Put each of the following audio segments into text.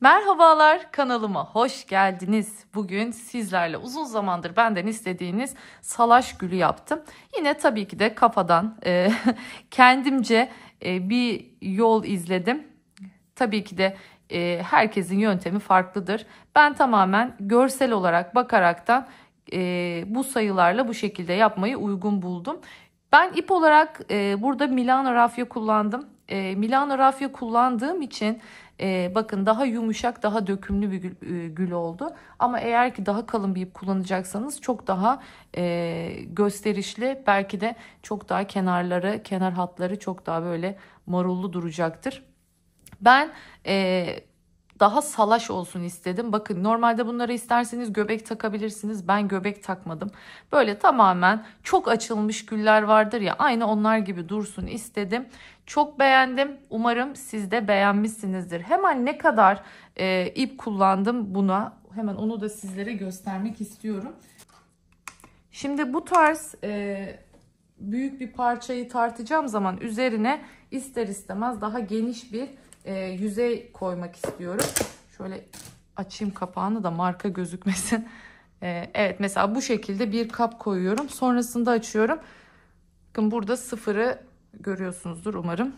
Merhabalar, kanalıma hoş geldiniz. Bugün sizlerle uzun zamandır benden istediğiniz salaş gülü yaptım. Yine tabii ki de kafadan kendimce bir yol izledim. Tabii ki de herkesin yöntemi farklıdır. Ben tamamen görsel olarak bakaraktan bu sayılarla bu şekilde yapmayı uygun buldum. Ben ip olarak burada Milano rafya kullandım. Milano rafya kullandığım için bakın daha yumuşak, daha dökümlü bir gül oldu. Ama eğer ki daha kalın bir ip kullanacaksanız çok daha gösterişli, belki de çok daha kenarları, kenar hatları çok daha böyle marullu duracaktır. Ben daha salaş olsun istedim. Bakın normalde bunları isterseniz göbek takabilirsiniz. Ben göbek takmadım. Böyle tamamen çok açılmış güller vardır ya, aynı onlar gibi dursun istedim. Çok beğendim. Umarım siz de beğenmişsinizdir. Hemen ne kadar ip kullandım buna. Hemen onu da sizlere göstermek istiyorum. Şimdi bu tarz büyük bir parçayı tartacağım zaman üzerine ister istemez daha geniş bir yüzey koymak istiyorum. Şöyle açayım kapağını da marka gözükmesin. Evet, mesela bu şekilde bir kap koyuyorum. Sonrasında açıyorum. Bakın burada sıfırı görüyorsunuzdur umarım.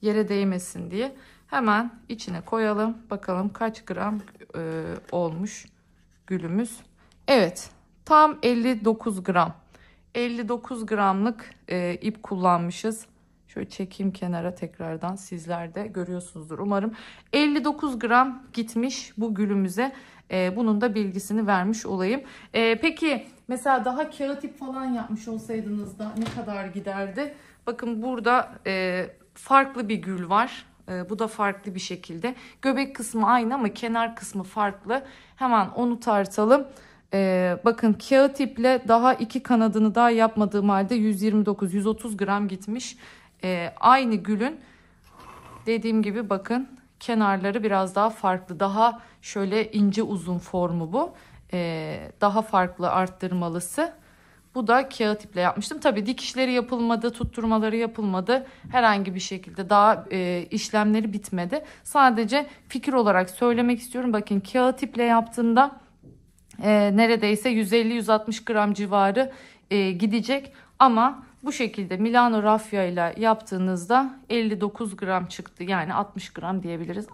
Yere değmesin diye. Hemen içine koyalım. Bakalım kaç gram olmuş gülümüz. Evet, tam 59 gram. 59 gramlık ip kullanmışız. Şöyle çekeyim kenara tekrardan, sizler de görüyorsunuzdur umarım. 59 gram gitmiş bu gülümüze. Bunun da bilgisini vermiş olayım. Peki mesela daha kağıt ip falan yapmış olsaydınız da ne kadar giderdi? Bakın burada farklı bir gül var. Bu da farklı bir şekilde. Göbek kısmı aynı ama kenar kısmı farklı. Hemen onu tartalım. Bakın kağıt iple daha iki kanadını daha yapmadığım halde 129-130 gram gitmiş. Aynı gülün dediğim gibi bakın kenarları biraz daha farklı. Daha şöyle ince uzun formu bu. Daha farklı arttırmalısı. Bu da kağıt iple yapmıştım. Tabii dikişleri yapılmadı, tutturmaları yapılmadı. Herhangi bir şekilde daha işlemleri bitmedi. Sadece fikir olarak söylemek istiyorum. Bakın kağıt iple yaptığımda neredeyse 150-160 gram civarı gidecek. Ama bu şekilde Milano rafya ile yaptığınızda 59 gram çıktı. Yani 60 gram diyebiliriz.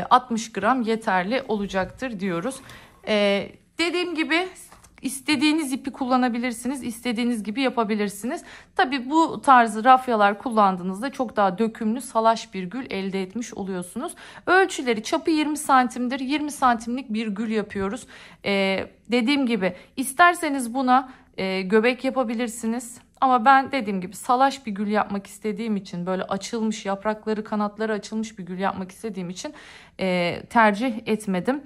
60 gram yeterli olacaktır diyoruz. Dediğim gibi istediğiniz ipi kullanabilirsiniz. İstediğiniz gibi yapabilirsiniz. Tabii bu tarz rafyalar kullandığınızda çok daha dökümlü, salaş bir gül elde etmiş oluyorsunuz. Ölçüleri, çapı 20 santimdir. 20 santimlik bir gül yapıyoruz. Dediğim gibi isterseniz buna göbek yapabilirsiniz. Ama ben dediğim gibi salaş bir gül yapmak istediğim için, böyle açılmış, yaprakları, kanatları açılmış bir gül yapmak istediğim için tercih etmedim.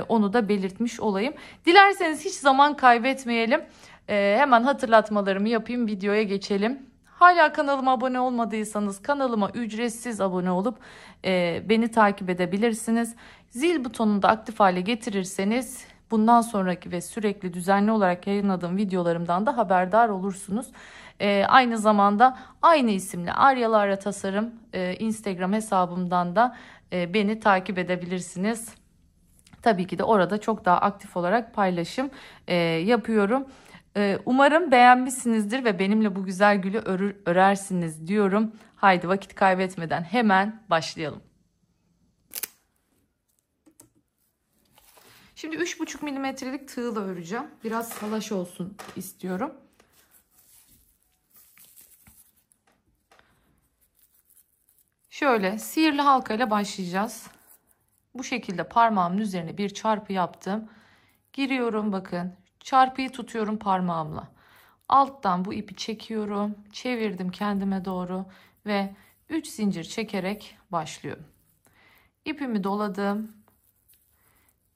Onu da belirtmiş olayım. Dilerseniz hiç zaman kaybetmeyelim. Hemen hatırlatmalarımı yapayım, videoya geçelim. Hala kanalıma abone olmadıysanız kanalıma ücretsiz abone olup beni takip edebilirsiniz. Zil butonunu da aktif hale getirirseniz bundan sonraki ve sürekli düzenli olarak yayınladığım videolarımdan da haberdar olursunuz. Aynı zamanda aynı isimli Aryalara Tasarım Instagram hesabımdan da beni takip edebilirsiniz. Tabii ki de orada çok daha aktif olarak paylaşım yapıyorum. Umarım beğenmişsinizdir ve benimle bu güzel gülü örersiniz diyorum. Haydi vakit kaybetmeden hemen başlayalım. Şimdi 3,5 milimetrelik tığla öreceğim. Biraz salaş olsun istiyorum. Şöyle sihirli halka ile başlayacağız. Bu şekilde parmağımın üzerine bir çarpı yaptım. Giriyorum, bakın. Çarpıyı tutuyorum parmağımla. Alttan bu ipi çekiyorum. Çevirdim kendime doğru ve 3 zincir çekerek başlıyorum. İpimi doladım.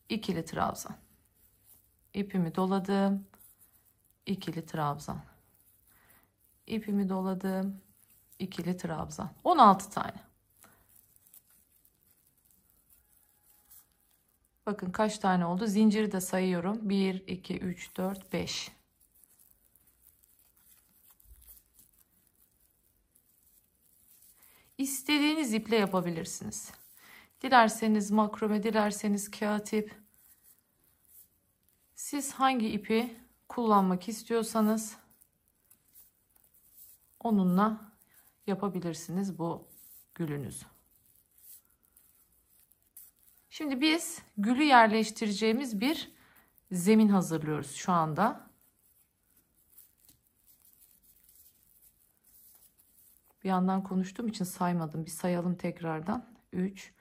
İkili trabzan. İpimi doladım. İkili trabzan. İpimi doladım. İkili trabzan. 16 tane. Bakın kaç tane oldu. Zinciri de sayıyorum. 1, 2, 3, 4, 5. İstediğiniz iple yapabilirsiniz. Dilerseniz makrome, dilerseniz kağıt ip. Siz hangi ipi kullanmak istiyorsanız onunla yapabilirsiniz bu gülünüzü. Şimdi biz gülü yerleştireceğimiz bir zemin hazırlıyoruz şu anda. Bir yandan konuştuğum için saymadım. Bir sayalım tekrardan. 3,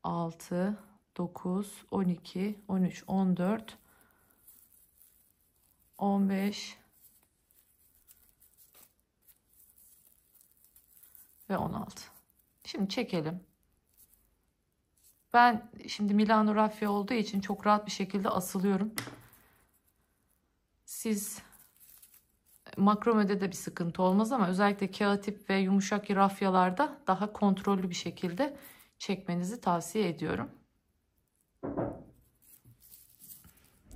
6, 9, 12, 13, 14, 15 ve 16. Şimdi çekelim. Ben şimdi Milano rafya olduğu için çok rahat bir şekilde asılıyorum. Siz makromede de bir sıkıntı olmaz ama özellikle kağıt ip ve yumuşak rafyalarda daha kontrollü bir şekilde çekmenizi tavsiye ediyorum.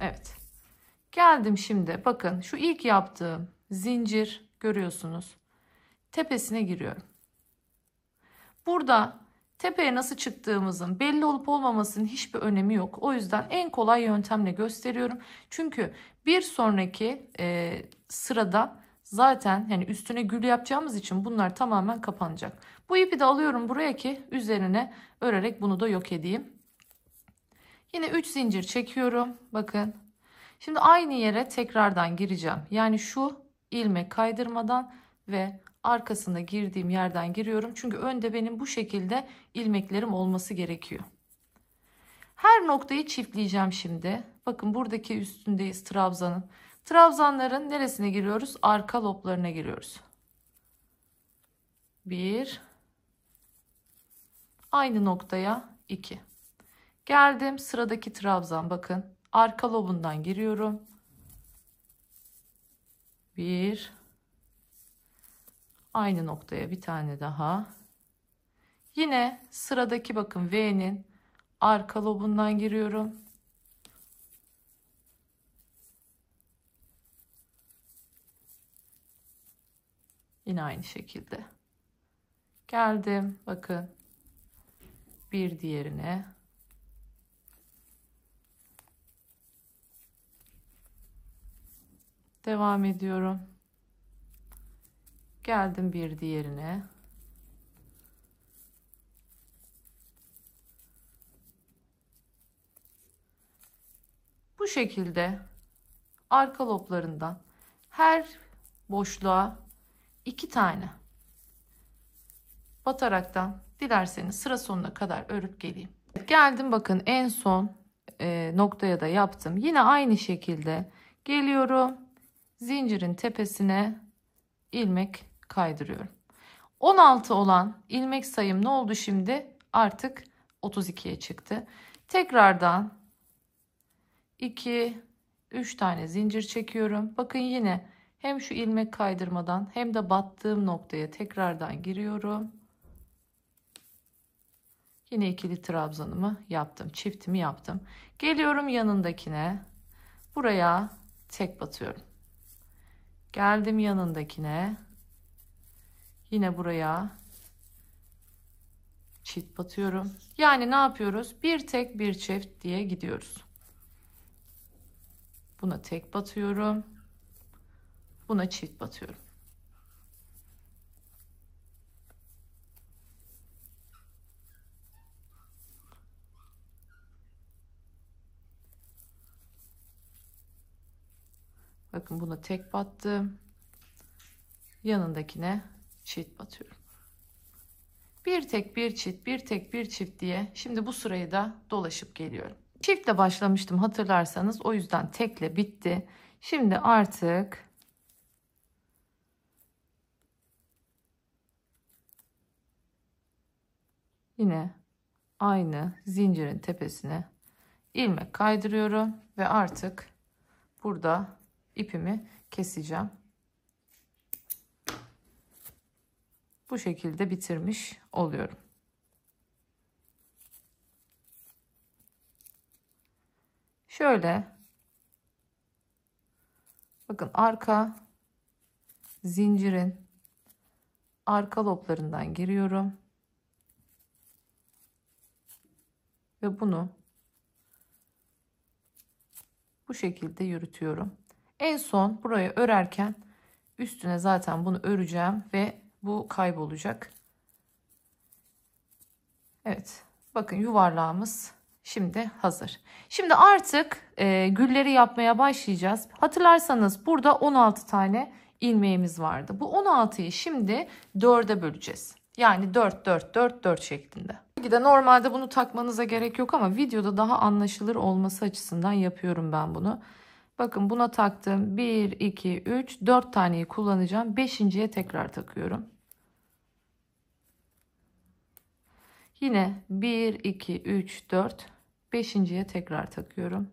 Evet. Geldim şimdi. Bakın şu ilk yaptığım zincir görüyorsunuz. Tepesine giriyorum. Burada tepeye nasıl çıktığımızın belli olup olmamasının hiçbir önemi yok. O yüzden en kolay yöntemle gösteriyorum. Çünkü bir sonraki sırada zaten yani üstüne gül yapacağımız için bunlar tamamen kapanacak. Bu ipi de alıyorum buraya ki üzerine örerek bunu da yok edeyim. Yine 3 zincir çekiyorum. Bakın. Şimdi aynı yere tekrardan gireceğim. Yani şu ilmek kaydırmadan ve arkasında girdiğim yerden giriyorum. Çünkü önde benim bu şekilde ilmeklerim olması gerekiyor. Her noktayı çiftleyeceğim şimdi. Bakın buradaki üstündeyiz trabzanın. Trabzanların neresine giriyoruz? Arka loblarına giriyoruz. 1. Aynı noktaya 2. Geldim sıradaki trabzan. Bakın arka lobundan giriyorum. 1. Aynı noktaya bir tane daha. Yine sıradaki bakın V'nin arka lobundan giriyorum. Yine aynı şekilde. Geldim bakın bir diğerine. Devam ediyorum. Geldim bir diğerine. Bu şekilde arka loblarından her boşluğa 2 tane bataraktan dilerseniz sıra sonuna kadar örüp geleyim. Geldim bakın en son noktaya da yaptım. Yine aynı şekilde geliyorum. Zincirin tepesine ilmek kaydırıyorum. 16 olan ilmek sayım ne oldu şimdi? Artık 32'ye çıktı. Tekrardan 2, 3 tane zincir çekiyorum. Bakın yine hem şu ilmek kaydırmadan hem de battığım noktaya tekrardan giriyorum. Yine ikili trabzanımı yaptım. Çiftimi yaptım. Geliyorum yanındakine. Buraya tek batıyorum. Geldim yanındakine. Yine buraya çift batıyorum. Yani ne yapıyoruz? Bir tek bir çift diye gidiyoruz. Buna tek batıyorum. Buna çift batıyorum. Bakın buna tek battım. Yanındakine çift batıyorum. Bir tek bir çift, bir tek bir çift diye şimdi bu sırayı da dolaşıp geliyorum. Çiftle başlamıştım hatırlarsanız, o yüzden tekle bitti. Şimdi artık yine aynı zincirin tepesine ilmek kaydırıyorum ve artık burada ipimi keseceğim. Bu şekilde bitirmiş oluyorum. Şöyle bakın arka zincirin arka loblarından giriyorum. ve bunu bu şekilde yürütüyorum. En son buraya örerken üstüne zaten bunu öreceğim ve bu kaybolacak. Evet, bakın yuvarlağımız şimdi hazır. Şimdi artık gülleri yapmaya başlayacağız. Hatırlarsanız burada 16 tane ilmeğimiz vardı. Bu 16'yı şimdi 4'e böleceğiz. Yani 4 4 4 4 şeklinde. Tabii de normalde bunu takmanıza gerek yok ama videoda daha anlaşılır olması açısından yapıyorum ben bunu. Bakın buna taktım. 1 2 3 4 taneyi kullanacağım. 5.'ye tekrar takıyorum. Yine 1 2 3 4 5.'ye tekrar takıyorum.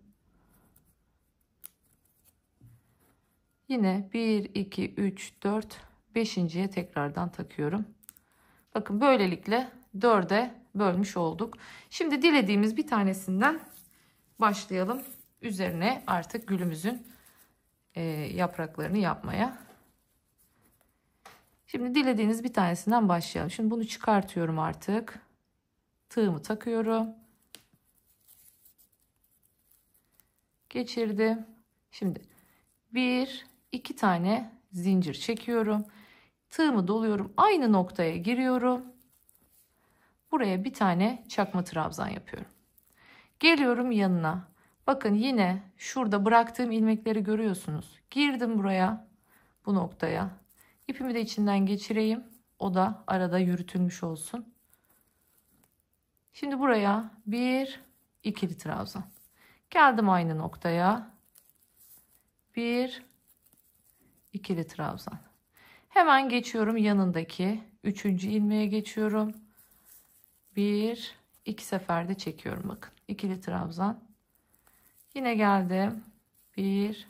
Yine 1 2 3 4 5.'ye tekrardan takıyorum. Bakın böylelikle 4'e bölmüş olduk. Şimdi dilediğimiz bir tanesinden başlayalım. Üzerine artık gülümüzün yapraklarını yapmaya. Şimdi dilediğiniz bir tanesinden başlayalım. Şimdi bunu çıkartıyorum artık. Tığımı takıyorum. Geçirdim. Şimdi 1 2 tane zincir çekiyorum. Tığımı doluyorum. Aynı noktaya giriyorum. Buraya bir tane çakma trabzan yapıyorum. Geliyorum yanına. Bakın yine şurada bıraktığım ilmekleri görüyorsunuz. Girdim buraya, bu noktaya. İpimi de içinden geçireyim. O da arada yürütülmüş olsun. Şimdi buraya bir ikili trabzan. Geldim aynı noktaya. Bir ikili trabzan. Hemen geçiyorum yanındaki 3. ilmeğe geçiyorum. Bir iki seferde çekiyorum bakın. İkili trabzan. Yine geldim. Bir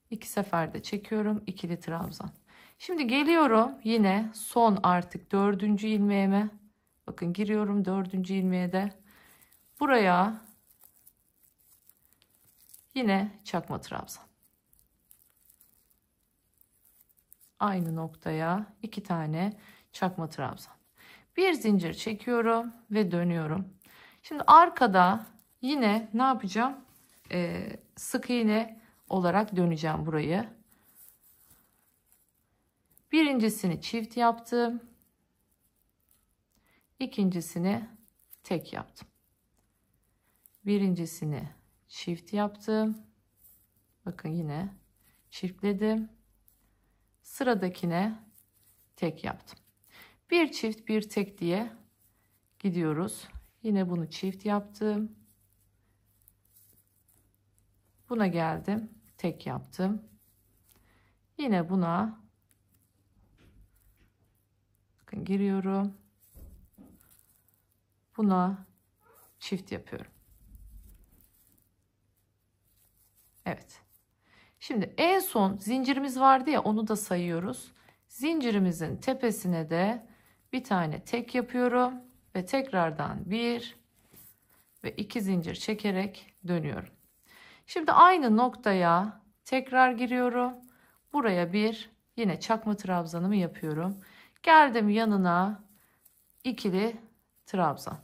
iki seferde çekiyorum. İkili trabzan. Şimdi geliyorum yine son artık 4. ilmeğime. Bakın giriyorum 4. ilmeğe de. Buraya yine çakma trabzan. Aynı noktaya 2 tane çakma trabzan. Bir zincir çekiyorum ve dönüyorum. Şimdi arkada yine ne yapacağım? Sık iğne olarak döneceğim burayı. Birincisini çift yaptım. İkincisini tek yaptım. Birincisini çift yaptım. Bakın yine çiftledim. Sıradakine tek yaptım. Bir çift bir tek diye gidiyoruz. Yine bunu çift yaptım. Buna geldim. Tek yaptım. Yine buna bakın giriyorum. Buna çift yapıyorum. Evet. Şimdi en son zincirimiz vardı ya, onu da sayıyoruz. Zincirimizin tepesine de bir tane tek yapıyorum ve tekrardan bir ve iki zincir çekerek dönüyorum. Şimdi aynı noktaya tekrar giriyorum. Buraya bir yine çakma trabzanımı yapıyorum. Geldim yanına ikili trabzan.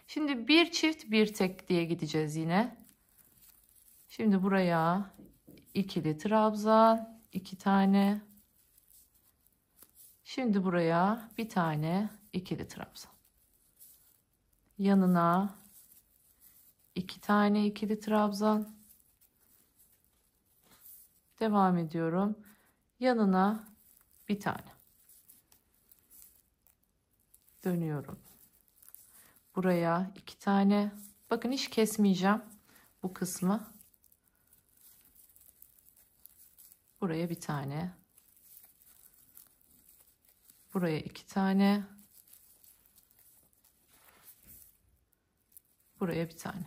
Şimdi bir çift bir tek diye gideceğiz yine. Şimdi buraya ikili trabzan, 2 tane. Şimdi buraya bir tane ikili trabzan. Yanına 2 tane ikili trabzan. Devam ediyorum. Yanına bir tane. Dönüyorum. Buraya 2 tane. Bakın hiç kesmeyeceğim bu kısmı. Buraya bir tane. Buraya 2 tane. Buraya bir tane.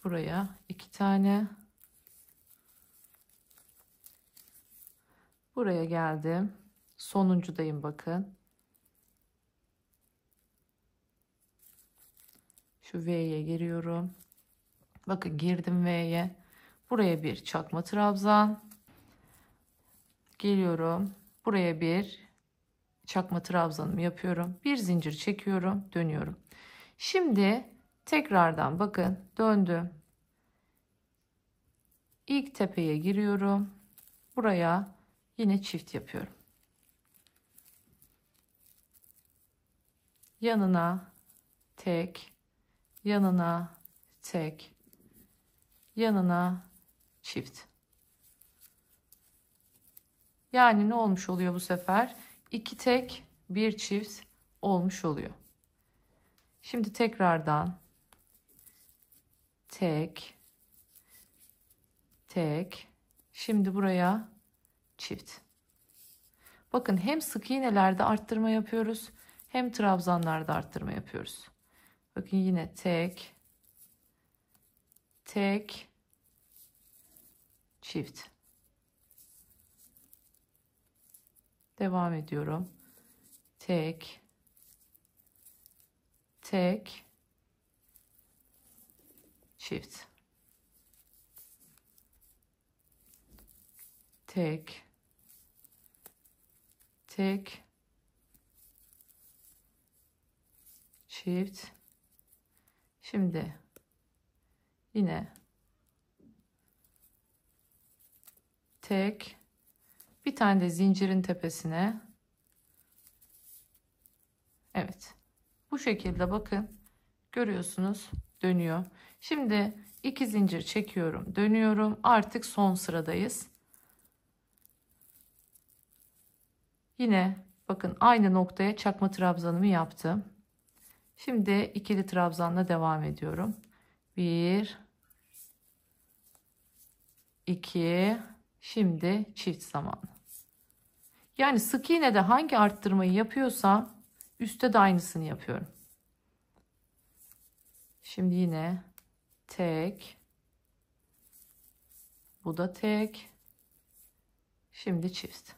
Buraya 2 tane. Buraya geldim. Sonuncudayım bakın. Şu V'ye giriyorum. Bakın girdim V'ye. Buraya bir çakma trabzan. Geliyorum. Buraya bir çakma trabzanımı yapıyorum. Bir zincir çekiyorum, dönüyorum. Şimdi tekrardan bakın döndüm. İlk tepeye giriyorum. Buraya yine çift yapıyorum. Yanına tek, yanına tek, yanına çift. Yani ne olmuş oluyor bu sefer? 2 tek, 1 çift olmuş oluyor. Şimdi tekrardan tek, tek. Şimdi buraya çift. Bakın hem sık iğnelerde arttırma yapıyoruz, hem trabzanlarda arttırma yapıyoruz. Bakın yine tek, tek, çift. Devam ediyorum. Tek, tek, çift. Tek, tek, çift. Şimdi yine tek, bir tane de zincirin tepesine. Evet. Bu şekilde bakın görüyorsunuz dönüyor. Şimdi 2 zincir çekiyorum, dönüyorum. Artık son sıradayız. Yine bakın aynı noktaya çakma trabzanımı yaptım. Şimdi ikili trabzanla devam ediyorum. 1 2, şimdi çift zamanı. Yani sık iğnede hangi arttırmayı yapıyorsam üstte de aynısını yapıyorum. Şimdi yine tek, bu da tek, şimdi çift.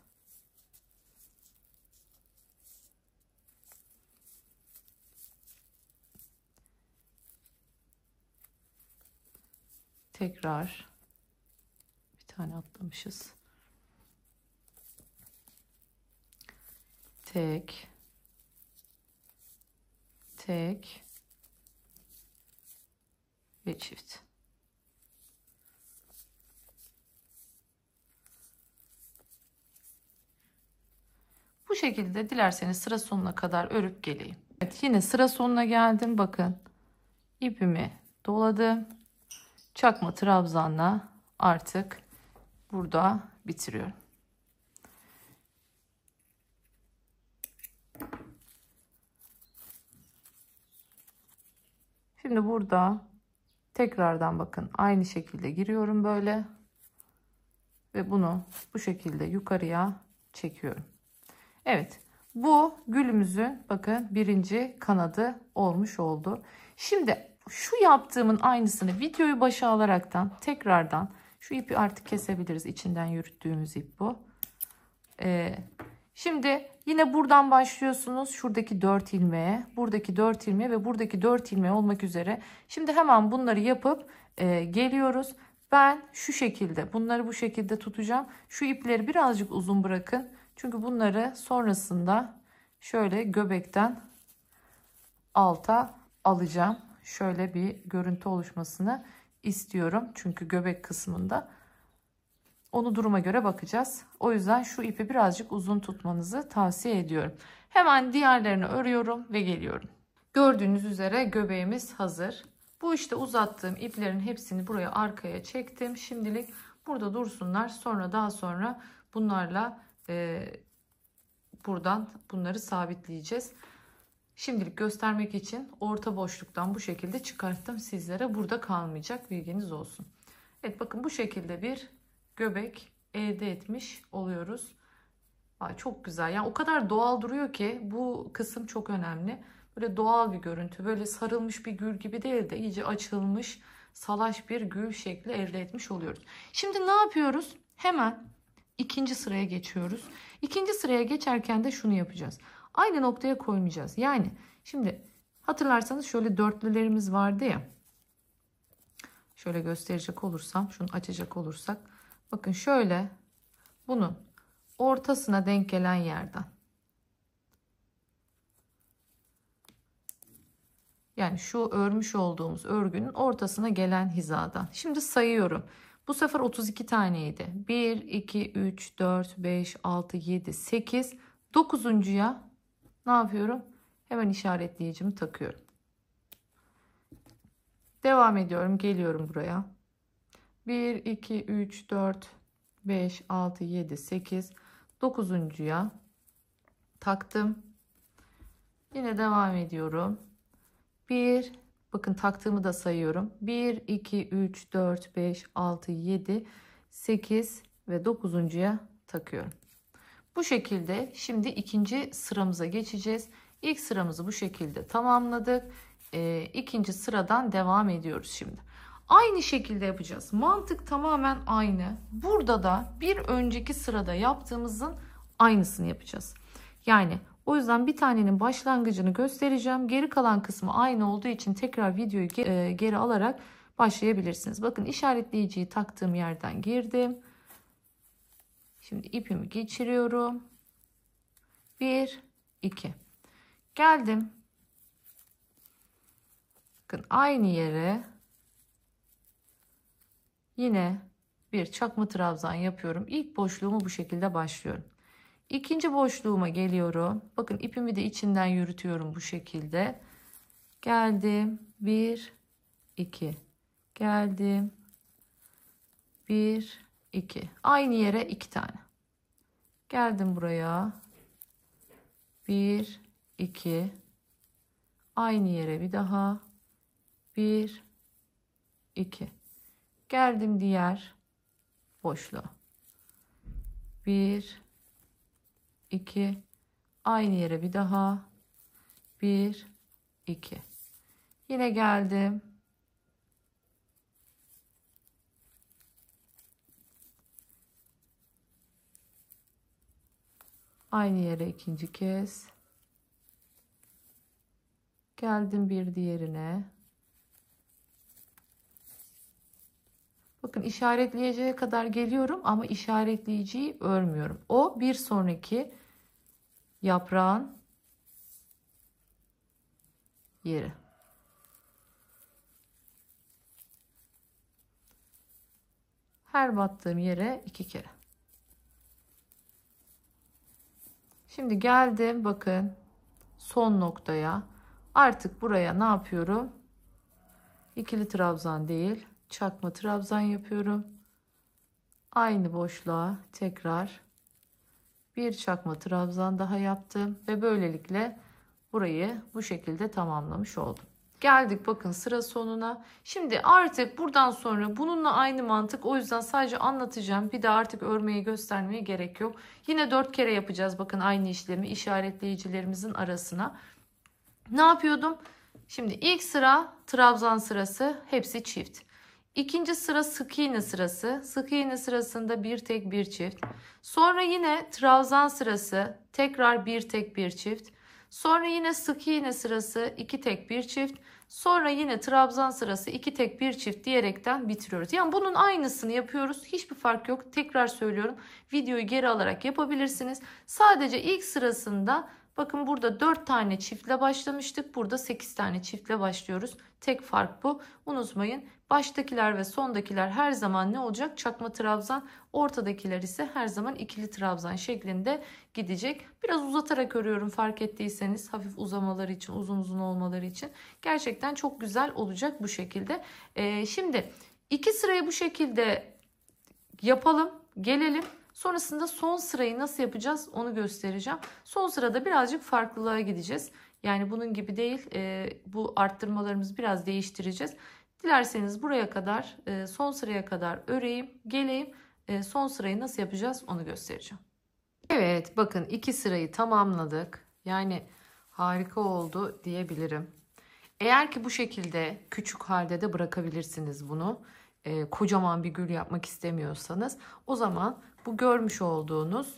Tekrar bir tane atlamışız. Tek, tek ve çift. Bu şekilde dilerseniz sıra sonuna kadar örüp geleyim. Evet, yine sıra sonuna geldim. Bakın ipimi doladım. Çakma trabzanla artık burada bitiriyorum. Şimdi burada tekrardan bakın aynı şekilde giriyorum böyle ve bunu bu şekilde yukarıya çekiyorum. Evet, bu gülümüzün bakın birinci kanadı olmuş oldu. Şimdi şu yaptığımın aynısını videoyu başa alaraktan tekrardan şu ipi artık kesebiliriz. İçinden yürüttüğümüz ip bu. Şimdi yine buradan başlıyorsunuz. Şuradaki 4 ilmeğe, buradaki 4 ilmeğe ve buradaki 4 ilmeğe olmak üzere. Şimdi hemen bunları yapıp geliyoruz. Ben şu şekilde bunları bu şekilde tutacağım. Şu ipleri birazcık uzun bırakın. Çünkü bunları sonrasında şöyle göbekten alta alacağım. Şöyle bir görüntü oluşmasını istiyorum. Çünkü göbek kısmında. Onu duruma göre bakacağız. O yüzden şu ipi birazcık uzun tutmanızı tavsiye ediyorum. Hemen diğerlerini örüyorum ve geliyorum. Gördüğünüz üzere göbeğimiz hazır. Bu işte uzattığım iplerin hepsini buraya arkaya çektim. Şimdilik burada dursunlar. Sonra daha sonra bunlarla buradan bunları sabitleyeceğiz. Şimdilik göstermek için orta boşluktan bu şekilde çıkarttım sizlere. Burada kalmayacak, bilginiz olsun. Evet bakın bu şekilde bir göbek elde etmiş oluyoruz. Ay, çok güzel. Yani o kadar doğal duruyor ki bu kısım çok önemli. Böyle doğal bir görüntü. Böyle sarılmış bir gül gibi değil de iyice açılmış salaş bir gül şekli elde etmiş oluyoruz. Şimdi ne yapıyoruz? Hemen ikinci sıraya geçiyoruz. İkinci sıraya geçerken de şunu yapacağız. Aynı noktaya koymayacağız. Yani şimdi hatırlarsanız şöyle dörtlülerimiz vardı ya. Şöyle gösterecek olursam, şunu açacak olursak. Bakın şöyle bunun ortasına denk gelen yerden Yani şu örmüş olduğumuz örgünün ortasına gelen hizadan. Şimdi sayıyorum. Bu sefer 32 taneydi. 1, 2, 3, 4, 5, 6, 7, 8. 9'uncuya ne yapıyorum? Hemen işaretleyicimi takıyorum. Devam ediyorum. Geliyorum buraya. 1, 2, 3, 4, 5, 6, 7, 8. 9'uncuya taktım. Yine devam ediyorum. 1, bakın taktığımı da sayıyorum. 1, 2, 3, 4, 5, 6, 7, 8 ve 9'uncuya takıyorum. Bu şekilde şimdi ikinci sıramıza geçeceğiz. İlk sıramızı bu şekilde tamamladık. İkinci sıradan devam ediyoruz şimdi. Aynı şekilde yapacağız. Mantık tamamen aynı. Burada da bir önceki sırada yaptığımızın aynısını yapacağız. Yani o yüzden bir tanenin başlangıcını göstereceğim. Geri kalan kısmı aynı olduğu için tekrar videoyu geri alarak başlayabilirsiniz. Bakın işaretleyiciyi taktığım yerden girdim. Şimdi ipimi geçiriyorum. 1, 2. Geldim. Bakın aynı yere yine bir çakma trabzan yapıyorum. İlk boşluğumu bu şekilde başlıyorum. İkinci boşluğuma geliyorum. Bakın ipimi de içinden yürütüyorum bu şekilde. Geldim. 1, 2. Geldim. 1, 2. Aynı yere 2 tane. Geldim buraya. 1, 2. Aynı yere bir daha. 1, 2. Geldim diğer boşluğa. 1, 2. Aynı yere bir daha. 1, 2. Yine geldim. Aynı yere ikinci kez. Geldim bir diğerine. Bakın işaretleyiciye kadar geliyorum ama işaretleyiciyi örmüyorum. O bir sonraki yaprağın yeri. Her battığım yere 2 kere. Şimdi geldim bakın son noktaya. Artık buraya ne yapıyorum? İkili trabzan değil, çakma trabzan yapıyorum. Aynı boşluğa tekrar bir çakma trabzan daha yaptım ve böylelikle burayı bu şekilde tamamlamış oldum. Geldik bakın sıra sonuna. Şimdi artık buradan sonra bununla aynı mantık, o yüzden sadece anlatacağım. Bir de artık örmeyi göstermeye gerek yok. Yine 4 kere yapacağız bakın aynı işlemi işaretleyicilerimizin arasına. Ne yapıyordum? Şimdi ilk sıra trabzan sırası, hepsi çift. İkinci sıra sık iğne sırası. Sık iğne sırasında bir tek bir çift. Sonra yine trabzan sırası, tekrar bir tek bir çift. Sonra yine sık iğne sırası, iki tek bir çift. Sonra yine trabzan sırası, iki tek bir çift diyerekten bitiriyoruz. Yani bunun aynısını yapıyoruz. Hiçbir fark yok. Tekrar söylüyorum. Videoyu geri alarak yapabilirsiniz. Sadece ilk sırasında bakın burada 4 tane çiftle başlamıştık. Burada 8 tane çiftle başlıyoruz. Tek fark bu. Unutmayın. Baştakiler ve sondakiler her zaman ne olacak? Çakma trabzan. Ortadakiler ise her zaman ikili trabzan şeklinde gidecek. Biraz uzatarak örüyorum fark ettiyseniz. Hafif uzamaları için, uzun uzun olmaları için. Gerçekten çok güzel olacak bu şekilde. Şimdi 2 sırayı bu şekilde yapalım. Gelelim. Sonrasında son sırayı nasıl yapacağız onu göstereceğim. Son sırada birazcık farklılığa gideceğiz. Yani bunun gibi değil. Bu arttırmalarımızı biraz değiştireceğiz. Dilerseniz buraya kadar son sıraya kadar öreyim, geleyim. Son sırayı nasıl yapacağız onu göstereceğim. Evet bakın 2 sırayı tamamladık. Yani harika oldu diyebilirim. Eğer ki bu şekilde küçük halde de bırakabilirsiniz bunu. Kocaman bir gül yapmak istemiyorsanız o zaman bu görmüş olduğunuz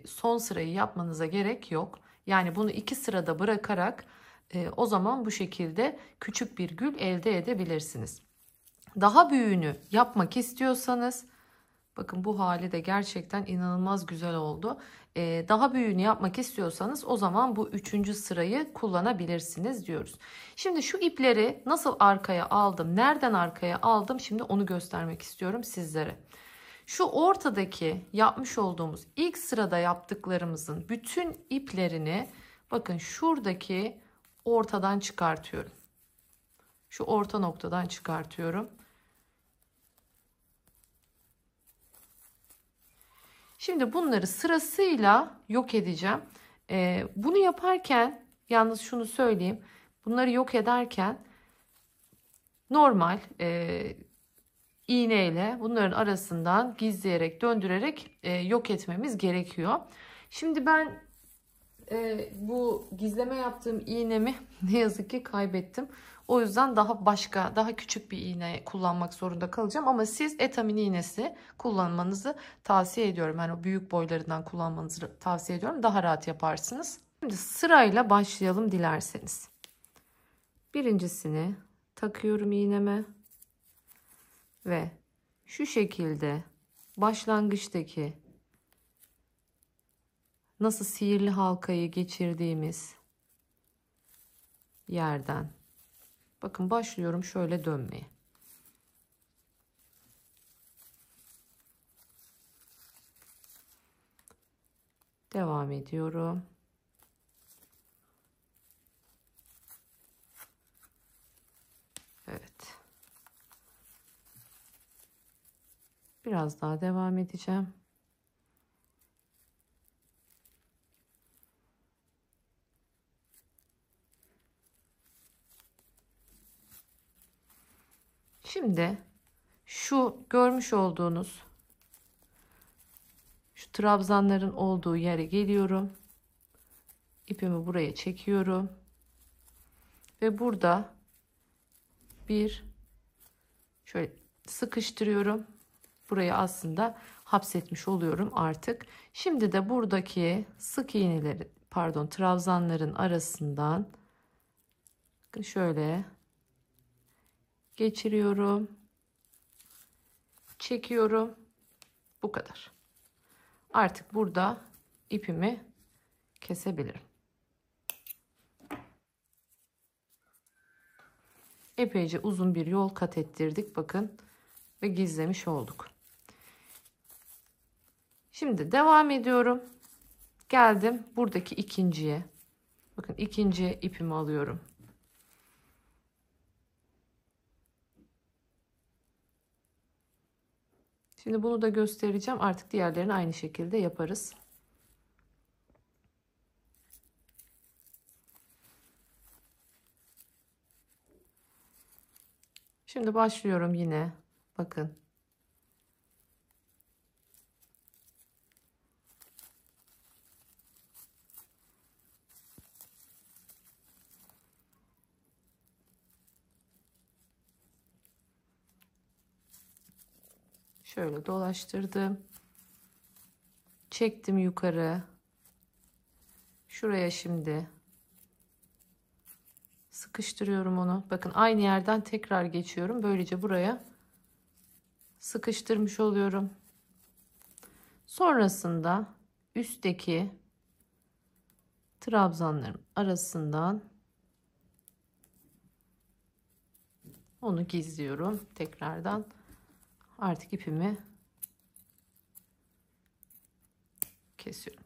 son sırayı yapmanıza gerek yok. Yani bunu 2 sırada bırakarak o zaman bu şekilde küçük bir gül elde edebilirsiniz. Daha büyüğünü yapmak istiyorsanız Bakın bu hali de gerçekten inanılmaz güzel oldu. Daha büyüğünü yapmak istiyorsanız o zaman bu 3. sırayı kullanabilirsiniz diyoruz. Şimdi şu ipleri nasıl arkaya aldım, nereden arkaya aldım, şimdi onu göstermek istiyorum sizlere. Şu ortadaki yapmış olduğumuz ilk sırada yaptıklarımızın bütün iplerini bakın şuradaki ortadan çıkartıyorum. Şu orta noktadan çıkartıyorum. Şimdi bunları sırasıyla yok edeceğim. Bunu yaparken yalnız şunu söyleyeyim. Bunları yok ederken normal iğneyle bunların arasından gizleyerek, döndürerek yok etmemiz gerekiyor. Şimdi ben bu gizleme yaptığım iğnemi ne yazık ki kaybettim. O yüzden daha küçük bir iğne kullanmak zorunda kalacağım. Ama siz etamin iğnesi kullanmanızı tavsiye ediyorum. Yani o büyük boylarından kullanmanızı tavsiye ediyorum. Daha rahat yaparsınız. Şimdi sırayla başlayalım dilerseniz. Birincisini takıyorum iğneme ve şu şekilde başlangıçtaki nasıl sihirli halkayı geçirdiğimiz yerden bakın başlıyorum şöyle dönmeye. Devam ediyorum. Evet. Biraz daha devam edeceğim. Şimdi şu görmüş olduğunuz şu trabzanların olduğu yere geliyorum. İpimi buraya çekiyorum. Ve burada şöyle sıkıştırıyorum. Burayı aslında hapsetmiş oluyorum artık. Şimdi de buradaki sık iğneleri, trabzanların arasından şöyle geçiriyorum. Çekiyorum. Bu kadar. Artık burada ipimi kesebilirim. Epeyce uzun bir yol kat ettirdik bakın ve gizlemiş olduk. Şimdi devam ediyorum. Geldim buradaki ikinciye. Bakın ikinci ipimi alıyorum. Şimdi bunu da göstereceğim. Artık diğerlerini aynı şekilde yaparız. Şimdi başlıyorum yine. Bakın. Şöyle dolaştırdım. Çektim yukarı. Şuraya şimdi sıkıştırıyorum onu. Bakın aynı yerden tekrar geçiyorum. Böylece buraya sıkıştırmış oluyorum. Sonrasında üstteki trabzanların arasından onu gizliyorum. Tekrardan artık ipimi kesiyorum.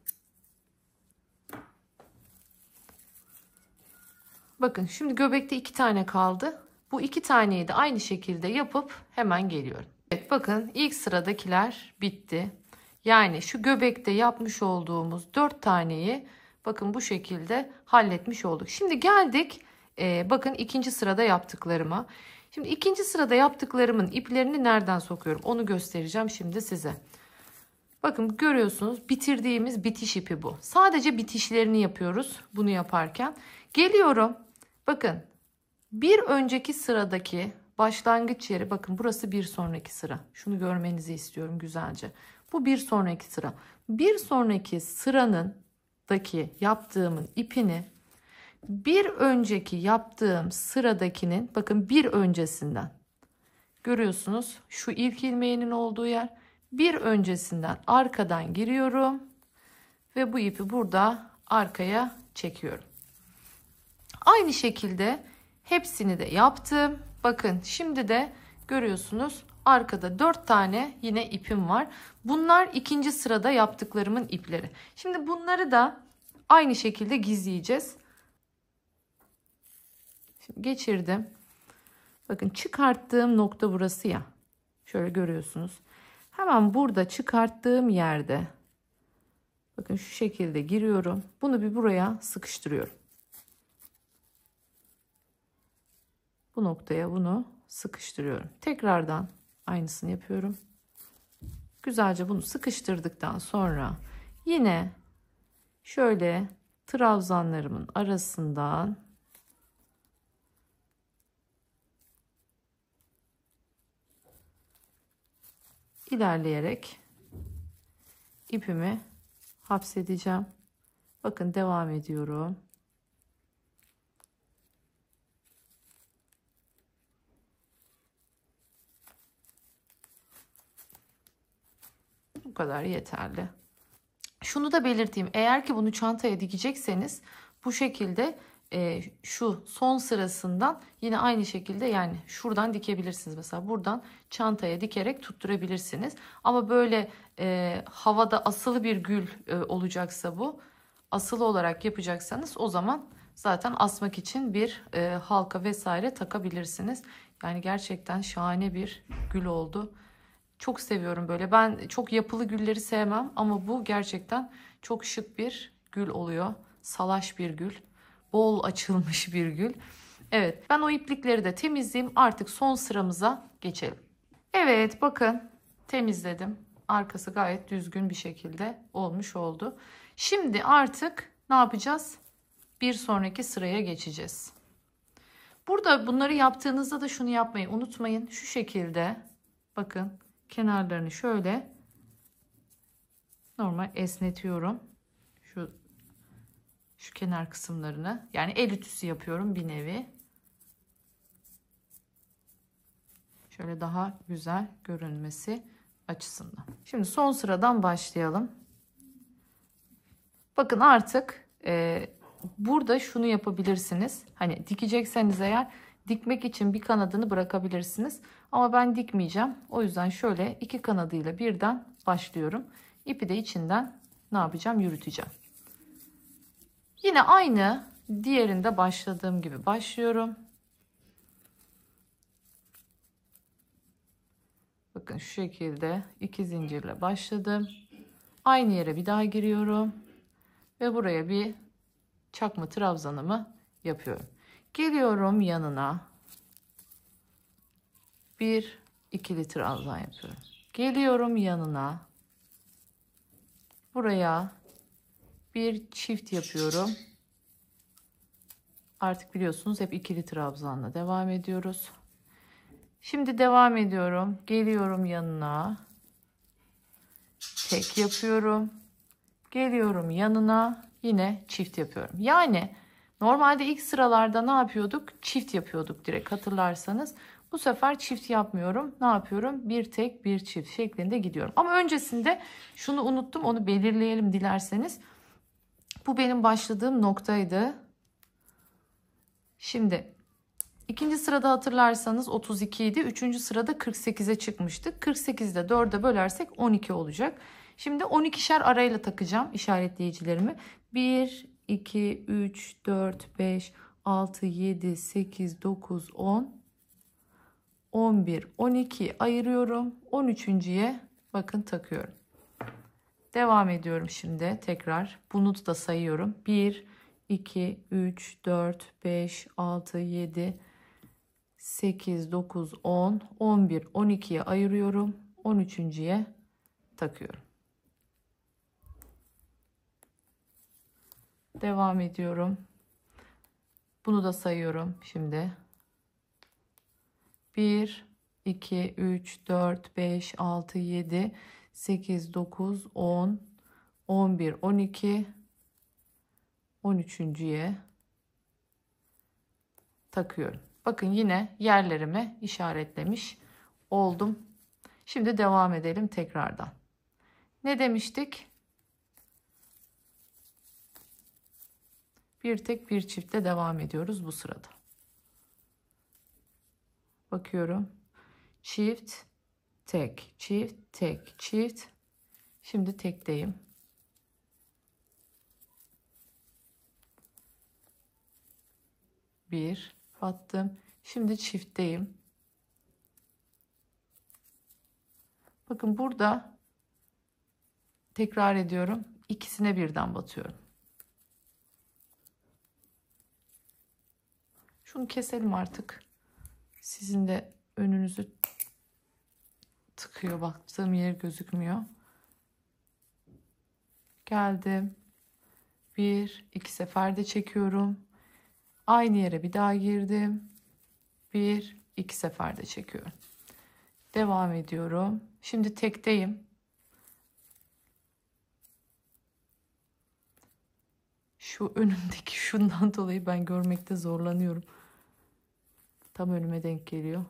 Bakın şimdi göbekte 2 tane kaldı. Bu 2 taneyi de aynı şekilde yapıp hemen geliyorum. Evet bakın ilk sıradakiler bitti. Yani şu göbekte yapmış olduğumuz 4 taneyi bakın bu şekilde halletmiş olduk. Şimdi geldik bakın ikinci sırada yaptıklarıma. Şimdi ikinci sırada yaptıklarımın iplerini nereden sokuyorum onu göstereceğim şimdi size. Bakın görüyorsunuz bitirdiğimiz bitiş ipi bu. Sadece bitişlerini yapıyoruz bunu yaparken. Geliyorum. Bakın bir önceki sıradaki başlangıç yeri bakın burası bir sonraki sıra. Şunu görmenizi istiyorum güzelce. Bu bir sonraki sıra. Bir sonraki sıranındaki yaptığımın ipini bir önceki yaptığım sıradakinin bakın bir öncesinden görüyorsunuz şu ilk ilmeğinin olduğu yer Bir öncesinden arkadan giriyorum ve bu ipi burada arkaya çekiyorum. Aynı şekilde hepsini de yaptım. Bakın şimdi de görüyorsunuz arkada 4 tane yine ipim var. Bunlar ikinci sırada yaptıklarımın ipleri. Şimdi bunları da aynı şekilde gizleyeceğiz. Şimdi geçirdim. Bakın çıkarttığım nokta burası ya. Şöyle görüyorsunuz. Hemen burada çıkarttığım yerde bakın şu şekilde giriyorum. Bunu bir buraya sıkıştırıyorum. Bu noktaya bunu sıkıştırıyorum. Tekrardan aynısını yapıyorum. Güzelce bunu sıkıştırdıktan sonra yine şöyle trabzanlarımın arasından ilerleyerek ipimi hapsedeceğim. Bakın devam ediyorum. Bu kadar yeterli. Şunu da belirteyim. Eğer ki bunu çantaya dikecekseniz bu şekilde şu son sırasından yine aynı şekilde yani şuradan dikebilirsiniz. Mesela buradan çantaya dikerek tutturabilirsiniz. Ama böyle havada asılı bir gül olacaksa bu asılı olarak yapacaksanız o zaman zaten asmak için bir halka vesaire takabilirsiniz. Yani gerçekten şahane bir gül oldu. Çok seviyorum böyle. Ben çok yapılı gülleri sevmem ama bu gerçekten çok şık bir gül oluyor. Salaş bir gül. Bol açılmış bir gül. Evet, ben o iplikleri de temizleyeyim. Artık son sıramıza geçelim. Evet, bakın temizledim. Arkası gayet düzgün bir şekilde olmuş oldu. Şimdi artık ne yapacağız? Bir sonraki sıraya geçeceğiz. Burada bunları yaptığınızda da şunu yapmayı unutmayın. Şu şekilde bakın kenarlarını şöyle normal esnetiyorum. Şu kenar kısımlarını yani el ütüsü yapıyorum bir nevi. Şöyle daha güzel görünmesi açısından. Şimdi son sıradan başlayalım. Bakın artık burada şunu yapabilirsiniz. Hani dikecekseniz eğer dikmek için bir kanadını bırakabilirsiniz. Ama ben dikmeyeceğim. O yüzden şöyle iki kanadıyla birden başlıyorum. İpi de içinden ne yapacağım? Yürüteceğim. Yine aynı diğerinde başladığım gibi başlıyorum. Bakın şu şekilde iki zincirle başladım. Aynı yere bir daha giriyorum. Ve buraya bir çakma trabzanımı yapıyorum. Geliyorum yanına. Bir ikili trabzan yapıyorum. Geliyorum yanına. Buraya bir çift yapıyorum. Artık biliyorsunuz hep ikili trabzanla devam ediyoruz. Şimdi devam ediyorum. Geliyorum yanına. Tek yapıyorum. Geliyorum yanına. Yine çift yapıyorum. Yani normalde ilk sıralarda ne yapıyorduk? Çift yapıyorduk direkt hatırlarsanız. Bu sefer çift yapmıyorum. Ne yapıyorum? Bir tek bir çift şeklinde gidiyorum. Ama öncesinde şunu unuttum. Onu belirleyelim dilerseniz. Bu benim başladığım noktaydı. Şimdi ikinci sırada hatırlarsanız 32 idi. Üçüncü sırada 48'e çıkmıştık. 48'de 4'e bölersek 12 olacak. Şimdi 12'şer arayla takacağım işaretleyicilerimi. 1, 2, 3, 4, 5, 6, 7, 8, 9, 10, 11, 12 ayırıyorum. 13.'ye bakın takıyorum. Devam ediyorum şimdi tekrar. Bunu da sayıyorum. 1, 2, 3, 4, 5, 6, 7, 8, 9, 10, 11, 12'ye ayırıyorum. 13.'ye takıyorum. Devam ediyorum. Bunu da sayıyorum şimdi. 1, 2, 3, 4, 5, 6, 7, 8, 9, 10, 11, 12, 13.'ye takıyorum. Bakın yine yerlerimi işaretlemiş oldum. Şimdi devam edelim tekrardan. Ne demiştik? Bir tek bir çiftle devam ediyoruz bu sırada. Bakıyorum. Çift, tek, çift, tek, çift. Şimdi tekteyim. Bir battım. Şimdi çiftteyim. Bakın burada tekrar ediyorum. İkisine birden batıyorum. Şunu keselim artık. Sizin de önünüzü tıkıyor. Baktığım yer gözükmüyor. Geldim. Bir, iki seferde çekiyorum. Aynı yere bir daha girdim. Bir, iki seferde çekiyorum. Devam ediyorum. Şimdi tekteyim. Şu önümdeki şundan dolayı ben görmekte zorlanıyorum. Tam önüme denk geliyor.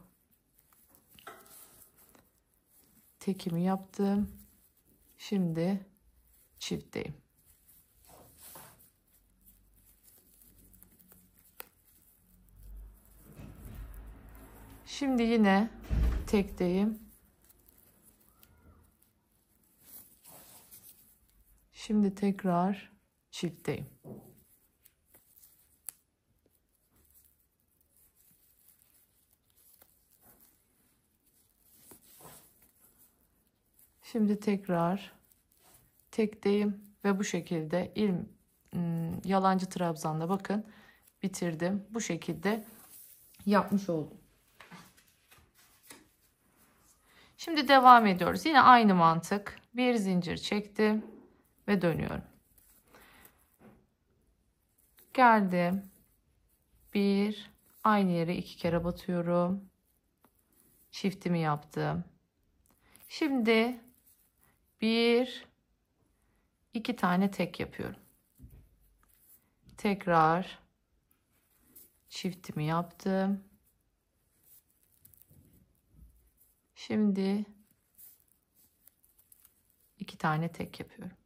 Tekimi yaptım. Şimdi çiftteyim. Şimdi yine tekteyim. Şimdi tekrar çiftteyim. Şimdi tekrar tekteyim ve bu şekilde yalancı trabzanla bakın bitirdim. Bu şekilde yapmış oldum. Şimdi devam ediyoruz. Yine aynı mantık. Bir zincir çektim ve dönüyorum. Geldim. Bir, aynı yere iki kere batıyorum. Çiftimi yaptım. Şimdi bir, iki tane tek yapıyorum. Tekrar çiftimi yaptım. Şimdi iki tane tek yapıyorum.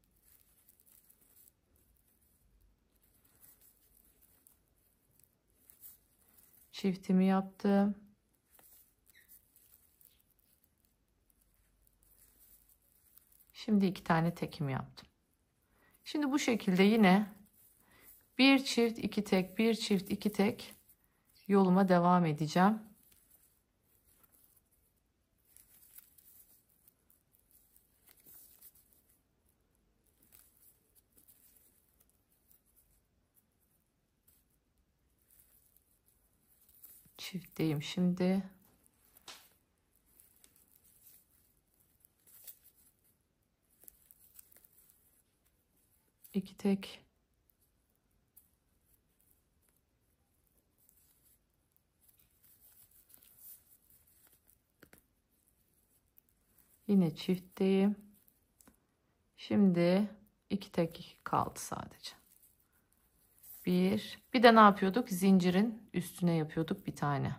Çiftimi yaptım. Şimdi iki tane tekimi yaptım. Şimdi bu şekilde yine bir çift iki tek, bir çift iki tek yoluma devam edeceğim. Çiftteyim şimdi. İki tek. Yine çiftteyim. Şimdi iki tek kaldı sadece. Bir de ne yapıyorduk? Zincirin üstüne yapıyorduk bir tane.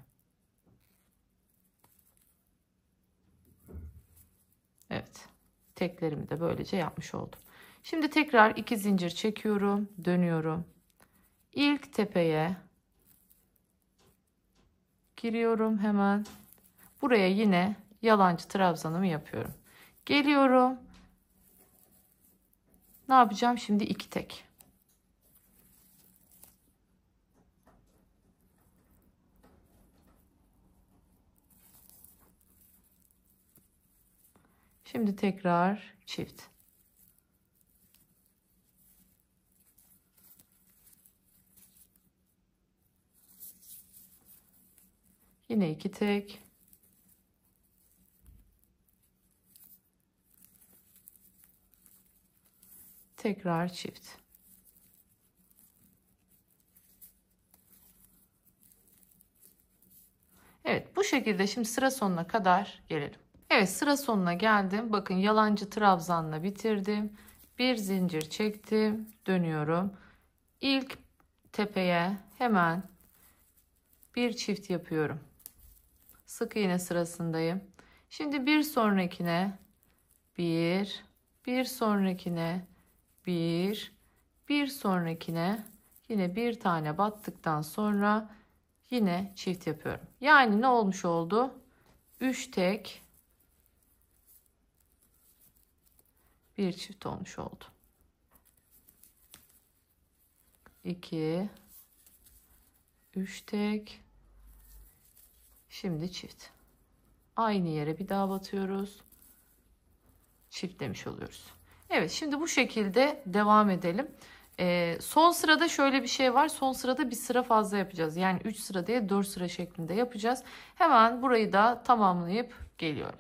Evet. Teklerimi de böylece yapmış oldum. Şimdi tekrar iki zincir çekiyorum. Dönüyorum. İlk tepeye giriyorum hemen. Buraya yine yalancı trabzanımı yapıyorum. Geliyorum. Ne yapacağım? Şimdi iki tek. Şimdi tekrar çift. Yine iki tek. Tekrar çift. Evet, bu şekilde şimdi sıra sonuna kadar gelelim. Evet, sıra sonuna geldim. Bakın yalancı trabzanla bitirdim. Bir zincir çektim, dönüyorum. İlk tepeye hemen bir çift yapıyorum. Sık iğne sırasındayım. Şimdi bir sonrakine bir sonrakine bir sonrakine yine bir tane battıktan sonra yine çift yapıyorum. Yani ne olmuş oldu? 3 tek bir çift olmuş oldu. 2 3 tek, şimdi çift. Aynı yere bir daha batıyoruz. Çiftlemiş oluyoruz. Evet, şimdi bu şekilde devam edelim. Son sırada şöyle bir şey var. Son sırada bir sıra fazla yapacağız. Yani 3 sıra değil 4 sıra şeklinde yapacağız. Hemen burayı da tamamlayıp geliyorum.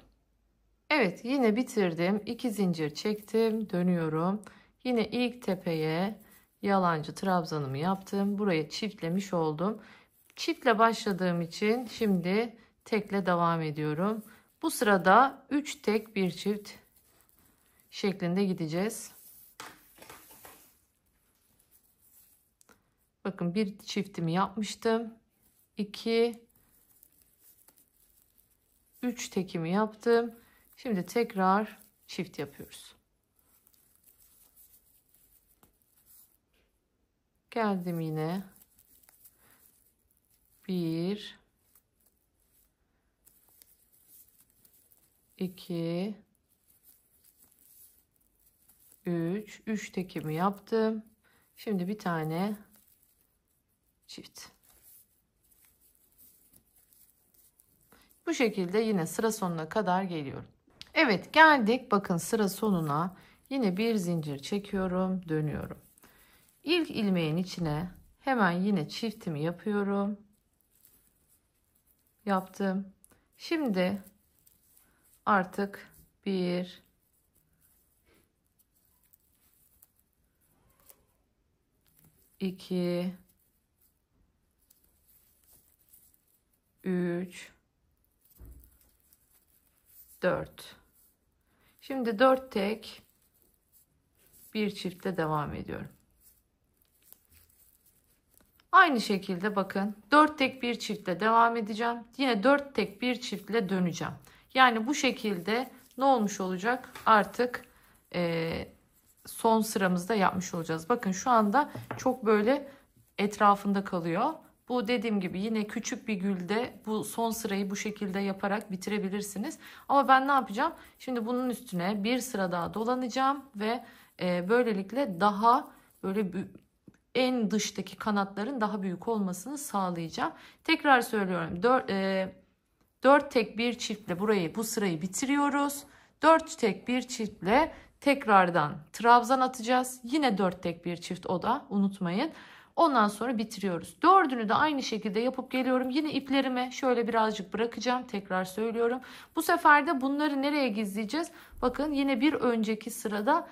Evet, yine bitirdim. 2 zincir çektim. Dönüyorum. Yine ilk tepeye yalancı trabzanımı yaptım. Buraya çiftlemiş oldum. Çiftle başladığım için şimdi tekle devam ediyorum. Bu sırada 3 tek bir çift şeklinde gideceğiz. Bakın bir çiftimi yapmıştım. 2 3 tekimi yaptım. Şimdi tekrar çift yapıyoruz. Geldim yine. 1 2 3 tekimi yaptım. Şimdi bir tane çift. Bu şekilde yine sıra sonuna kadar geliyorum. Evet, geldik. Bakın sıra sonuna. Yine bir zincir çekiyorum, dönüyorum. İlk ilmeğin içine hemen yine çiftimi yapıyorum. Yaptım. Şimdi artık 1 2 3 4. Şimdi 4 tek bir çiftle devam ediyorum. Aynı şekilde bakın 4 tek bir çiftle devam edeceğim. Yine 4 tek bir çiftle döneceğim. Yani bu şekilde ne olmuş olacak? Artık son sıramızda yapmış olacağız. Bakın şu anda çok böyle etrafında kalıyor. Bu dediğim gibi yine küçük bir gülde bu son sırayı bu şekilde yaparak bitirebilirsiniz. Ama ben ne yapacağım? Şimdi bunun üstüne bir sıra daha dolanacağım ve böylelikle daha böyle en dıştaki kanatların daha büyük olmasını sağlayacağım. Tekrar söylüyorum. 4 tek bir çiftle bu sırayı bitiriyoruz. 4 tek bir çiftle tekrardan trabzan atacağız. Yine 4 tek bir çift, o da unutmayın. Ondan sonra bitiriyoruz. Dördünü de aynı şekilde yapıp geliyorum. Yine iplerimi şöyle birazcık bırakacağım. Tekrar söylüyorum. Bu sefer de bunları nereye gizleyeceğiz? Bakın yine bir önceki sırada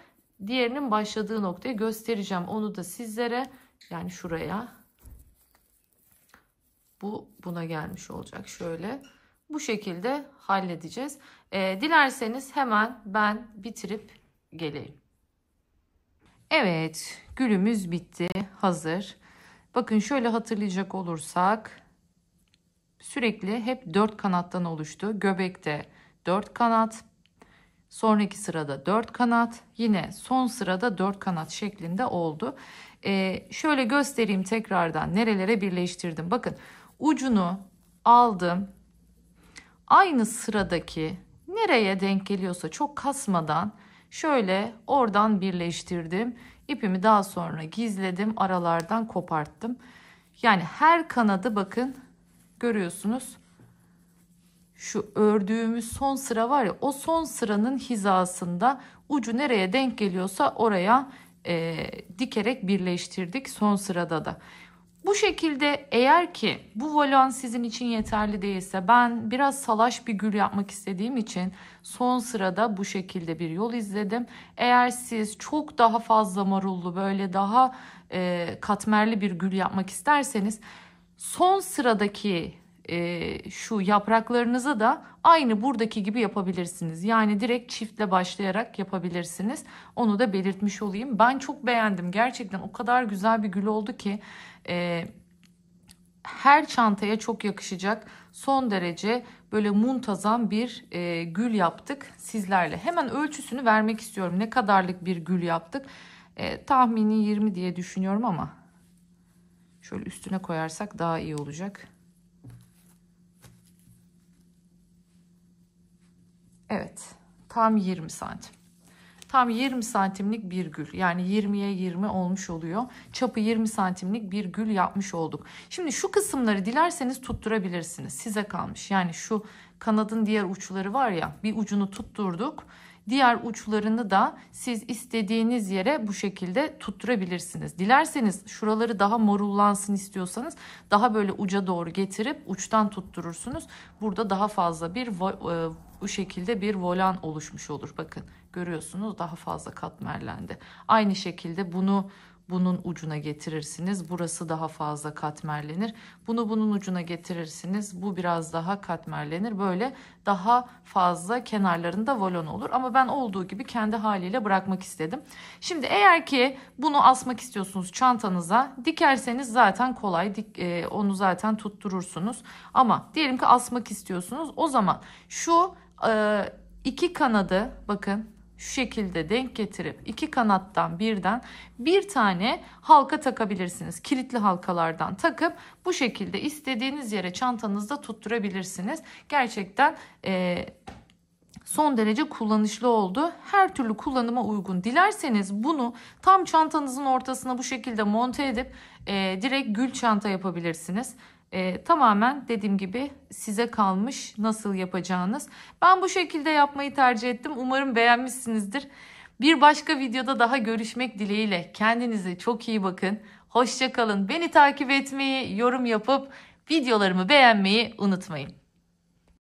diğerinin başladığı noktayı göstereceğim. Onu da sizlere, yani şuraya, buna gelmiş olacak. Şöyle bu şekilde halledeceğiz. Dilerseniz hemen ben bitirip geleyim. Evet, gülümüz bitti, hazır. Bakın şöyle hatırlayacak olursak sürekli hep 4 kanattan oluştu. Göbekte 4 kanat, sonraki sırada 4 kanat, yine son sırada 4 kanat şeklinde oldu. Şöyle göstereyim tekrardan nerelere birleştirdim. Bakın ucunu aldım. Aynı sıradaki nereye denk geliyorsa çok kasmadan şöyle oradan birleştirdim. İpimi daha sonra gizledim. Aralardan koparttım. Yani her kanadı bakın görüyorsunuz. Şu ördüğümüz son sıra var ya, o son sıranın hizasında ucu nereye denk geliyorsa oraya dikerek birleştirdik son sırada da. Bu şekilde eğer ki bu volan sizin için yeterli değilse, ben biraz salaş bir gül yapmak istediğim için son sırada bu şekilde bir yol izledim. Eğer siz çok daha fazla marullu böyle daha katmerli bir gül yapmak isterseniz son sıradaki şu yapraklarınızı da aynı buradaki gibi yapabilirsiniz. Yani direkt çiftle başlayarak yapabilirsiniz. Onu da belirtmiş olayım. Ben çok beğendim. Gerçekten o kadar güzel bir gül oldu ki her çantaya çok yakışacak son derece böyle muntazam bir gül yaptık sizlerle. Hemen ölçüsünü vermek istiyorum. Ne kadarlık bir gül yaptık? Tahmini 20 diye düşünüyorum ama şöyle üstüne koyarsak daha iyi olacak. Evet, tam 20 santim. Tam 20 santimlik bir gül, yani 20'ye 20 olmuş oluyor. Çapı 20 santimlik bir gül yapmış olduk. Şimdi şu kısımları dilerseniz tutturabilirsiniz. Size kalmış. Yani şu kanadın diğer uçları var ya, bir ucunu tutturduk. Diğer uçlarını da siz istediğiniz yere bu şekilde tutturabilirsiniz. Dilerseniz şuraları daha morullansın istiyorsanız daha böyle uca doğru getirip uçtan tutturursunuz. Burada daha fazla bir bu şekilde bir volan oluşmuş olur. Bakın görüyorsunuz, daha fazla katmerlendi. Aynı şekilde bunun ucuna getirirsiniz. Burası daha fazla katmerlenir. Bunu bunun ucuna getirirsiniz. Bu biraz daha katmerlenir. Böyle daha fazla kenarlarında volon olur. Ama ben olduğu gibi kendi haliyle bırakmak istedim. Şimdi eğer ki bunu asmak istiyorsunuz çantanıza, dikerseniz zaten kolay. Onu zaten tutturursunuz. Ama diyelim ki asmak istiyorsunuz. O zaman şu iki kanadı bakın şu şekilde denk getirip iki kanattan birden bir tane halka takabilirsiniz. Kilitli halkalardan takıp bu şekilde istediğiniz yere çantanızda tutturabilirsiniz. Gerçekten son derece kullanışlı oldu. Her türlü kullanıma uygun. Dilerseniz bunu tam çantanızın ortasına bu şekilde monte edip direkt gül çanta yapabilirsiniz. Tamamen dediğim gibi size kalmış nasıl yapacağınız. Ben bu şekilde yapmayı tercih ettim. Umarım beğenmişsinizdir. Bir başka videoda daha görüşmek dileğiyle. Kendinize çok iyi bakın. Hoşça kalın. Beni takip etmeyi, yorum yapıp videolarımı beğenmeyi unutmayın.